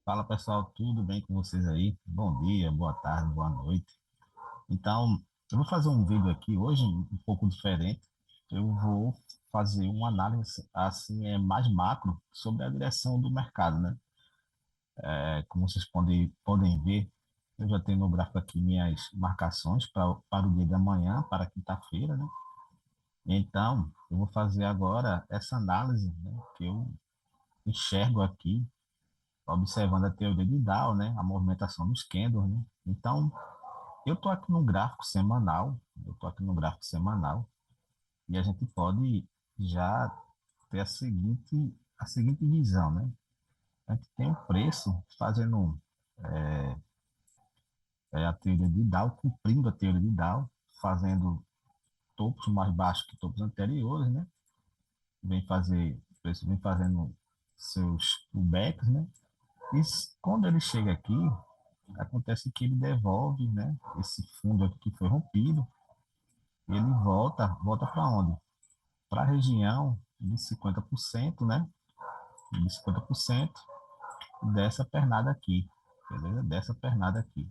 Fala pessoal, tudo bem com vocês aí? Bom dia, boa tarde, boa noite. Então, eu vou fazer um vídeo aqui hoje um pouco diferente. Eu vou fazer uma análise assim mais macro sobre a direção do mercado, né? Como vocês podem ver, eu já tenho no gráfico aqui minhas marcações para o dia de amanhã, para quinta-feira, né? Então, eu vou fazer agora essa análise, né, que eu enxergo aqui observando a teoria de Dow, né, a movimentação dos candles, né? Então, eu estou aqui no gráfico semanal, e a gente pode já ter a seguinte visão, né? A gente tem o preço fazendo a teoria de Dow, cumprindo a teoria de Dow, fazendo topos mais baixos que topos anteriores, né? O preço vem fazendo seus pullbacks, né? E quando ele chega aqui, acontece que ele devolve, né, esse fundo aqui que foi rompido, ele volta para onde? Para a região de 50%, né, de 50% dessa pernada aqui, beleza? Dessa pernada aqui.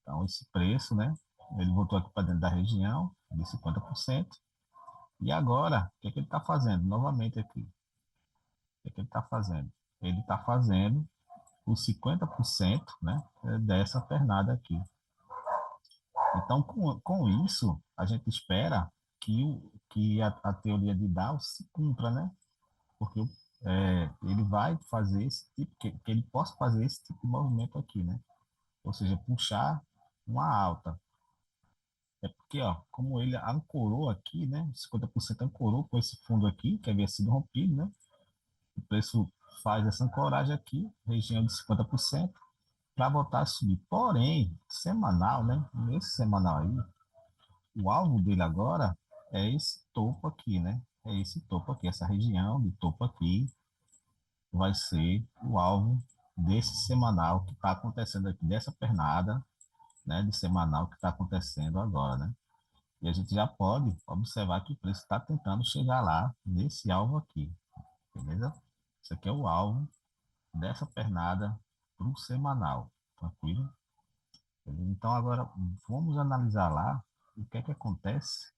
Então, esse preço, né, ele voltou aqui para dentro da região de 50%. E agora, o que é que ele está fazendo? Novamente aqui, o que é que ele está fazendo? Ele está fazendo os 50%, né, dessa pernada aqui. Então, com isso, a gente espera que a teoria de Dow se cumpra, né? Porque ele vai fazer esse tipo, que ele possa fazer esse tipo de movimento aqui, né? Ou seja, puxar uma alta. É porque, ó, como ele ancorou aqui, né? 50% ancorou com esse fundo aqui, que havia sido rompido, né? O preço faz essa ancoragem aqui, região de 50%, para voltar a subir. Porém, semanal, né? Nesse semanal aí, o alvo dele agora é esse topo aqui, né? É esse topo aqui, essa região de topo aqui vai ser o alvo desse semanal que está acontecendo aqui, dessa pernada, né, de semanal que está acontecendo agora, né? E a gente já pode observar que o preço está tentando chegar lá nesse alvo aqui, beleza? Isso aqui é o alvo dessa pernada para o semanal, tranquilo? Beleza? Então agora vamos analisar lá o que é que acontece,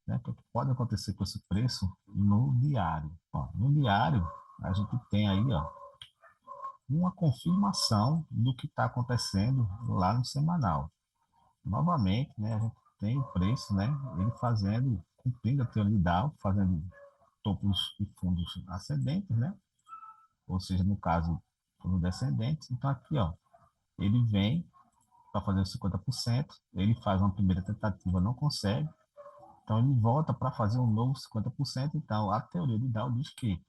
né? O que é que pode acontecer com esse preço no diário. Ó, no diário a gente tem aí, ó, uma confirmação do que está acontecendo lá no semanal. Novamente, né, a gente tem o preço, né, ele cumprindo a teoria de Dow, fazendo topos e fundos ascendentes, né, ou seja, no caso, fundos descendentes. Então, aqui, ó, ele vem para fazer os 50%, ele faz uma primeira tentativa, não consegue, então ele volta para fazer um novo 50%. Então, a teoria de Dow diz que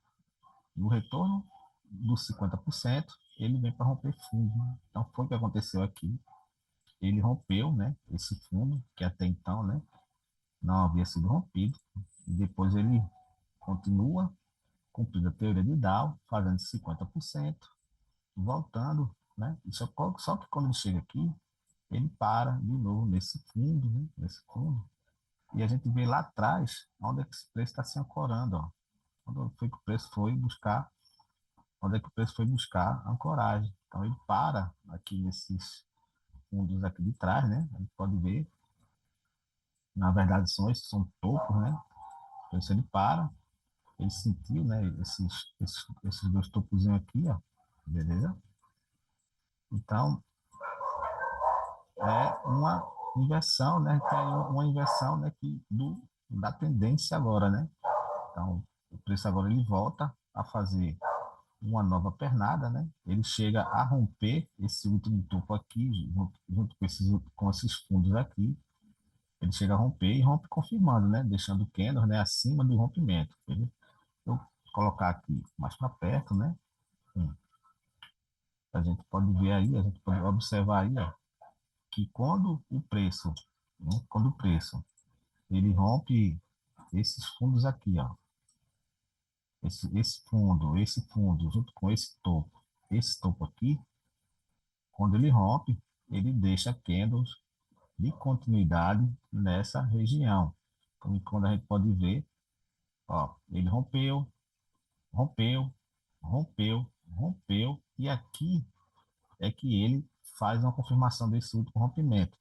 no retorno dos 50%, ele vem para romper fundo. Então, foi o que aconteceu aqui. Ele rompeu, né, esse fundo, que até então, né, não havia sido rompido. E depois ele continua cumprindo a teoria de Dow, fazendo 50%, voltando, né, só que quando ele chega aqui, ele para de novo nesse fundo, né, nesse fundo. E a gente vê lá atrás onde é que esse preço está se ancorando, ó. Onde foi que o preço foi buscar onde é que o preço foi buscar ancoragem. Então ele para aqui nesses fundos aqui de trás, né? A gente pode ver, na verdade são topos, né? O preço ele para, ele sentiu, né? Esses dois topozinhos aqui, ó, beleza? Então é uma inversão, né? Tem uma inversão, né? Da tendência agora, né? Então o preço agora ele volta a fazer uma nova pernada, né? Ele chega a romper esse último topo aqui, junto com esses fundos aqui. Ele chega a romper e rompe confirmando, né? Deixando o candle, né, acima do rompimento. Eu colocar aqui mais para perto, né? Hum. A gente pode ver aí, a gente pode observar aí, ó, que quando o preço ele rompe esses fundos aqui, ó, esse fundo, junto com esse topo aqui, quando ele rompe, ele deixa candles de continuidade nessa região. Então, quando a gente pode ver, ó, ele rompeu, rompeu, rompeu, rompeu, e aqui é que ele faz uma confirmação desse último rompimento,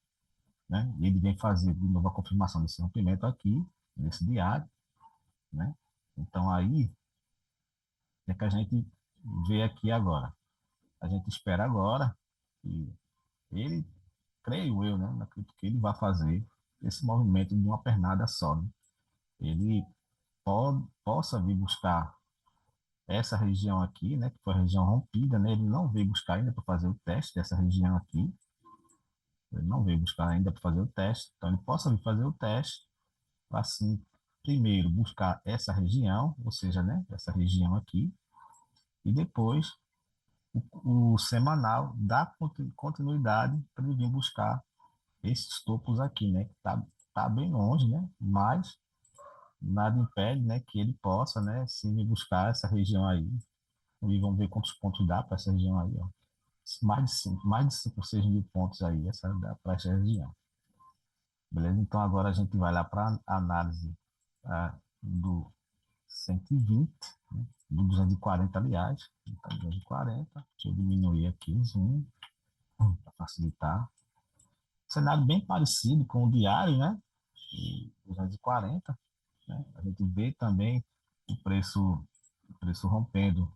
né? Ele vem fazer de novo a confirmação desse rompimento aqui, nesse diário, né? Então aí é que a gente vê aqui agora. A gente espera agora que ele, creio eu, né? Não acredito que ele vai fazer esse movimento de uma pernada só, né? Ele possa vir buscar essa região aqui, né? Que foi a região rompida, né? Ele não veio buscar ainda para fazer o teste dessa região aqui. Ele não veio buscar ainda para fazer o teste. Então ele possa vir fazer o teste para assim, primeiro buscar essa região, ou seja, né? Essa região aqui, e depois o semanal dá continuidade para ele vir buscar esses topos aqui, né? Que tá bem longe, né? Mas nada impede, né, que ele possa, né, sim vir buscar essa região aí. E vamos ver quantos pontos dá para essa região aí, ó. Mais de 5 6 mil pontos aí, essa dá para essa região. Beleza? Então agora a gente vai lá para a análise do 120, né? Do 240, aliás. Então, 240. Deixa eu diminuir aqui o zoom para facilitar. Cenário bem parecido com o diário, né? E 240, né? A gente vê também o preço rompendo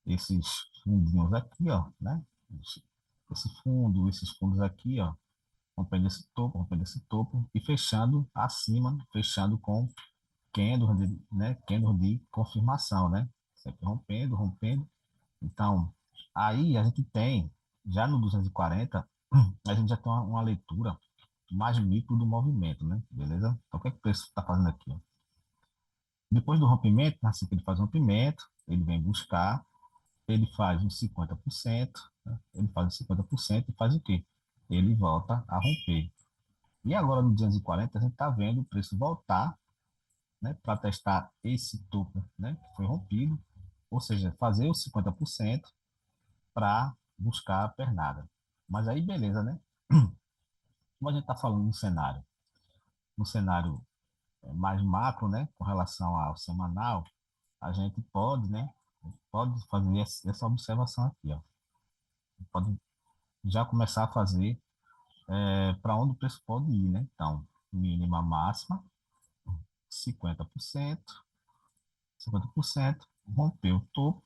esses fundinhos aqui, ó, né? Esse fundo, esses fundos aqui, ó, rompendo esse topo e fechando acima, fechando com candle de, né? Candle de confirmação, né? Sempre rompendo, rompendo. Então, aí a gente tem, já no 240, a gente já tem uma leitura mais micro do movimento, né? Beleza? Então, o que é que o preço está fazendo aqui? Ó? Depois do rompimento, assim que ele faz o rompimento, ele vem buscar, ele faz uns 50%, né? Ele faz uns 50% e faz o quê? Ele volta a romper. E agora no 240 a gente está vendo o preço voltar, né, para testar esse topo, né, que foi rompido, ou seja, fazer os 50% para buscar a pernada. Mas aí beleza, né? Como a gente está falando no cenário mais macro, né, com relação ao semanal, a gente pode, né, pode fazer essa observação aqui, ó. Pode já começar a fazer para onde o preço pode ir, né? Então, mínima, máxima, 50%, 50%, rompeu o topo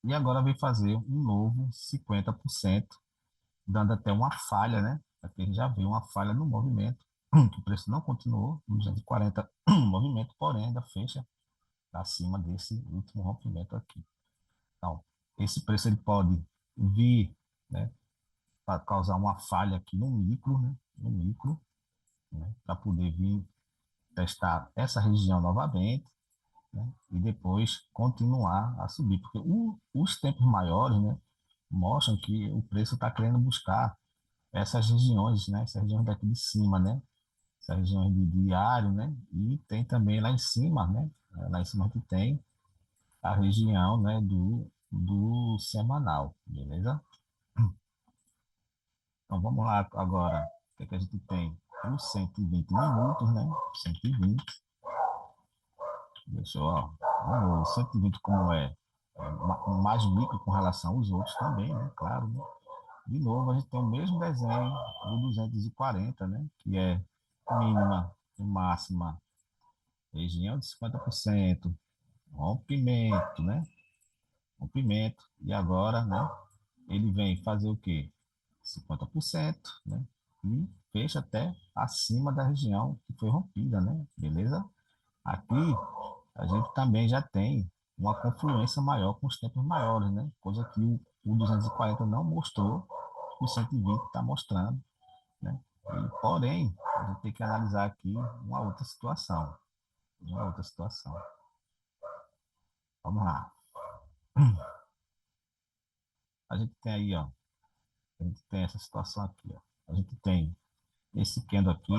e agora vem fazer um novo 50%, dando até uma falha, né? Aqui a gente já viu uma falha no movimento, que o preço não continuou no 240 movimento, porém ainda fecha acima desse último rompimento aqui. Então, esse preço ele pode vir, né, para causar uma falha aqui no micro, né? No micro, né, para poder vir testar essa região novamente, né, e depois continuar a subir, porque os tempos maiores, né, mostram que o preço está querendo buscar essas regiões, né, essas regiões daqui de cima, né, essas regiões de diário, né, e tem também lá em cima, né, lá em cima que tem a região, né, do semanal, beleza? Então vamos lá agora, o que é que a gente tem? Os 120 minutos, né, 120. Deixa eu, ó, o 120 como mais micro com relação aos outros também, né? Claro, né? De novo, a gente tem o mesmo desenho do 240, né? Que é mínima e máxima, região de 50%, rompimento, né? Rompimento. E agora, né? Ele vem fazer o quê? 50%, né? E fecha até acima da região que foi rompida, né? Beleza? Aqui a gente também já tem uma confluência maior com os tempos maiores, né? Coisa que o 240 não mostrou, o 120 está mostrando, né? Porém, a gente tem que analisar aqui uma outra situação, uma outra situação. Vamos lá. A gente tem aí, ó, a gente tem essa situação aqui, ó. A gente tem esse candle aqui,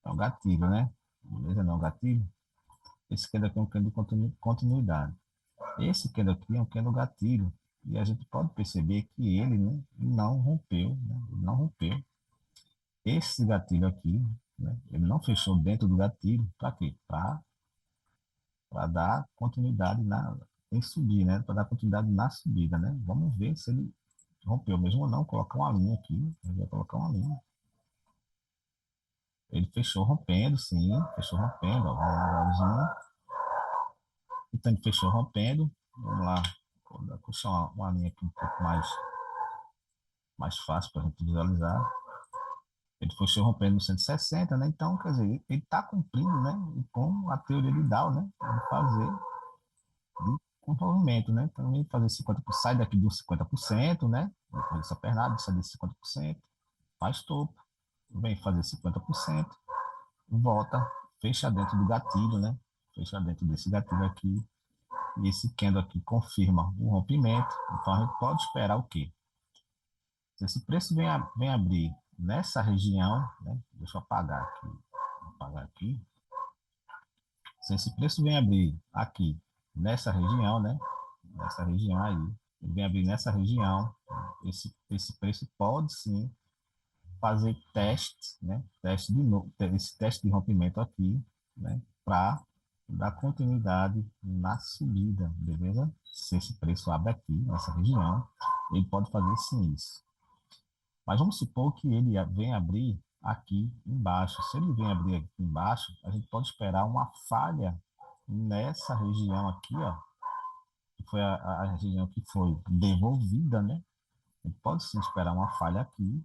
é um gatilho, né? Beleza? Não é um gatilho? Esse candle aqui é um candle de continuidade. Esse candle aqui é um candle gatilho. E a gente pode perceber que ele, né, não rompeu, né? Ele não rompeu. Esse gatilho aqui, né, ele não fechou dentro do gatilho. Para quê? Para dar continuidade em subir, né? Para dar continuidade na subida, né? Vamos ver se ele rompeu mesmo ou não. Colocar uma linha aqui. Eu vou colocar uma linha. Ele fechou rompendo, sim. Fechou rompendo. Ó, vamos lá, golzinho. Então ele fechou rompendo. Vamos lá. Vou puxar uma linha aqui um pouco mais fácil para a gente visualizar. Ele fechou rompendo no 160, né? Então, quer dizer, ele está cumprindo, né? Com a teoria de Dow, né? De fazer com movimento, né? Então, ele fazer 50%, sai daqui dos 50%, né? Depois dessa pernada, sai desse 50%, faz topo, vem fazer 50%, volta, fecha dentro do gatilho, né? Fecha dentro desse gatilho aqui, e esse candle aqui confirma o rompimento. Então, a gente pode esperar o quê? Se esse preço vem abrir nessa região, né? Deixa eu apagar aqui. Se esse preço vem abrir aqui nessa região, né? Nessa região aí, vem abrir nessa região, esse preço pode sim fazer teste, né? Teste de novo, esse teste de rompimento aqui, né? Para dar continuidade na subida, beleza? Se esse preço abre aqui nessa região, ele pode fazer sim isso. Mas vamos supor que ele venha abrir aqui embaixo. Se ele vem abrir aqui embaixo, a gente pode esperar uma falha nessa região aqui, ó, que foi a região que foi devolvida, né? A gente pode sim esperar uma falha aqui,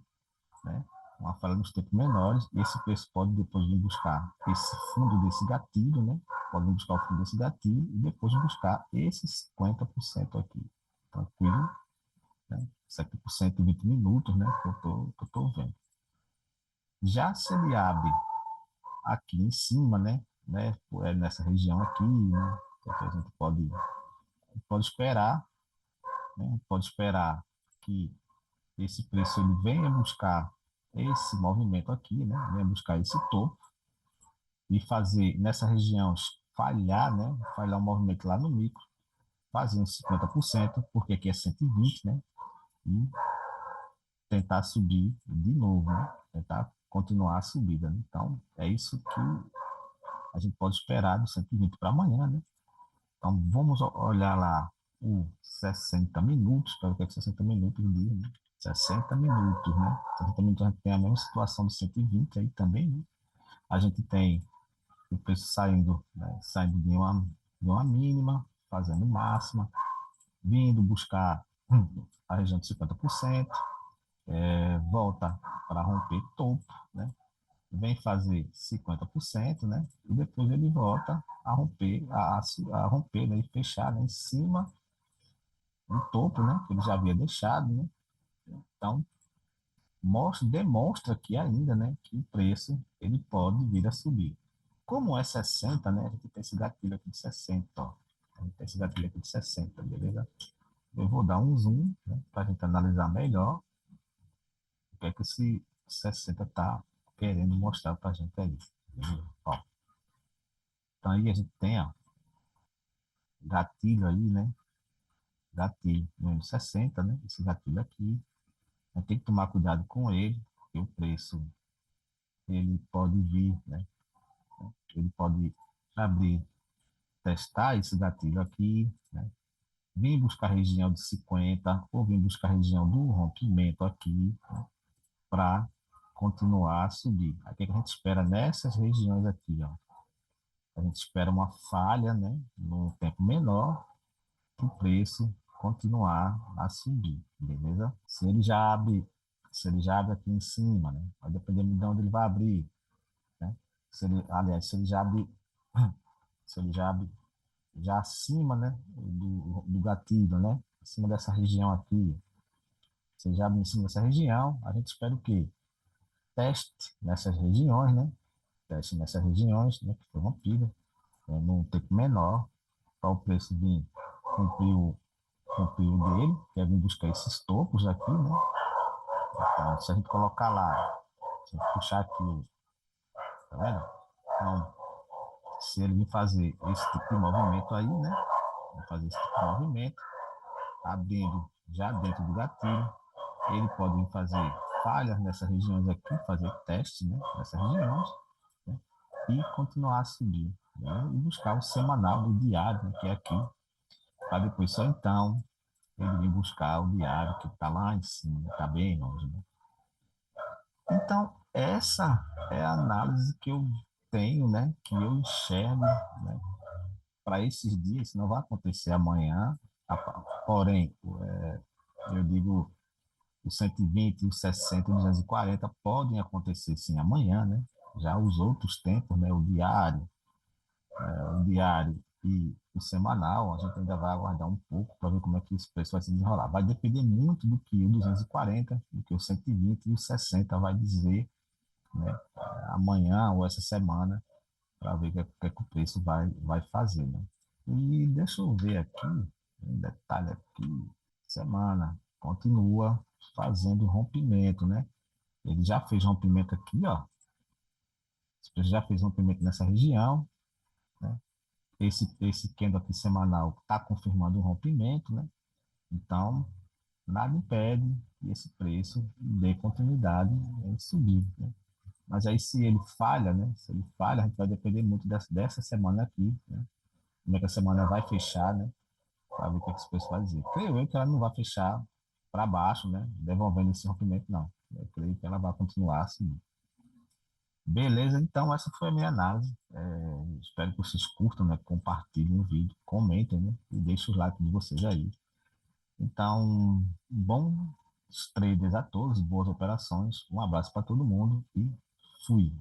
né? Uma falha nos tempos menores. Esse preço pode depois vir buscar esse fundo desse gatilho, né? Pode vir buscar o fundo desse gatilho e depois buscar esses 50% aqui. Tranquilo? Né? Isso aqui por 120 minutos, né? Que eu tô vendo. Já se ele abre aqui em cima, né, nessa região aqui, né, que a gente pode esperar, né, pode esperar que esse preço ele venha buscar esse movimento aqui, né, venha buscar esse topo e fazer nessa região falhar, né, falhar o movimento lá no micro, fazer uns 50%, porque aqui é 120, né, e tentar subir de novo, né, tentar continuar a subida. Né? Então, é isso que a gente pode esperar do 120 para amanhã, né? Então, vamos olhar lá o 60 minutos, para ver o que é 60 minutos diz, né? 60 minutos, né? 60 minutos a gente tem a mesma situação do 120 aí também, né? A gente tem o preço saindo, né? Saindo de uma mínima, fazendo máxima, vindo buscar a região de 50%, volta para romper topo, né? Vem fazer 50%, né? E depois ele volta a romper, a romper, né? E fechar, né? Em cima do topo, né? Que ele já havia deixado, né? Então, demonstra que ainda, né? Que o preço ele pode vir a subir. Como é 60, né? A gente tem esse gatilho aqui de 60, ó. A gente tem esse gatilho aqui de 60, beleza? Eu vou dar um zoom, né? Para a gente analisar melhor o que é que esse 60 está querendo mostrar para a gente aí. Beleza? Ó, então aí a gente tem, ó, gatilho aí, né? Gatilho número 60, né? Esse gatilho aqui. A gente tem que tomar cuidado com ele, porque o preço ele pode vir, né? Ele pode abrir, testar esse gatilho aqui, né? Vir buscar a região de 50 ou vir buscar a região do rompimento aqui, né? Para continuar a subir. Aí o que a gente espera nessas regiões aqui, ó? A gente espera uma falha, né? No tempo menor, o preço continuar a subir, beleza? Se ele já abre aqui em cima, né? Vai depender de onde ele vai abrir, né? Aliás, se ele já abre já acima, né? Do gatilho, né? Acima dessa região aqui, se ele já abre em cima dessa região, a gente espera o quê? Teste nessas regiões, né? Teste nessas regiões, né? Que foi rompida, né? Num tempo menor, para o preço vir cumprir o dele, que é vir buscar esses topos aqui, né? Então, se a gente colocar lá, se a gente puxar aqui, tá vendo? Então, se ele vir fazer esse tipo de movimento aí, né? Vai fazer esse tipo de movimento, abrindo já dentro do gatilho, ele pode vir fazer falhas nessas regiões aqui, fazer teste, né? Nessas regiões, né? E continuar a subir, né? E buscar o semanal do diário, né? Que é aqui, para depois só então ele vir buscar o diário que está lá em cima, está bem longe, né? Então, essa é a análise que eu tenho, né, que eu enxergo, né, para esses dias. Isso não vai acontecer amanhã, porém, eu digo, os 120, os 60, os 240 podem acontecer sim amanhã, né? Já os outros tempos, né, o diário e o semanal, a gente ainda vai aguardar um pouco para ver como é que esse preço vai se desenrolar. Vai depender muito do que o 240, do que o 120 e o 60 vai dizer, né, amanhã ou essa semana, para ver o que o preço vai fazer, né? E deixa eu ver aqui, um detalhe aqui, semana, continua fazendo rompimento, né? Ele já fez rompimento aqui, ó, já fez rompimento nessa região, né? Esse candle aqui semanal está confirmando um rompimento, né? Então, nada impede que esse preço dê continuidade em subir, né? Mas aí, se ele falha, né? Se ele falha, a gente vai depender muito dessa semana aqui, né? Como é que a semana vai fechar, né? Para ver o que esse preço vai dizer. Creio eu que ela não vai fechar para baixo, né? Devolvendo esse rompimento, não. Eu creio que ela vai continuar assim. Beleza, então essa foi a minha análise. Espero que vocês curtam, né? Compartilhem o vídeo, comentem, né? E deixem o like de vocês aí. Então, bons traders a todos, boas operações. Um abraço para todo mundo e fui.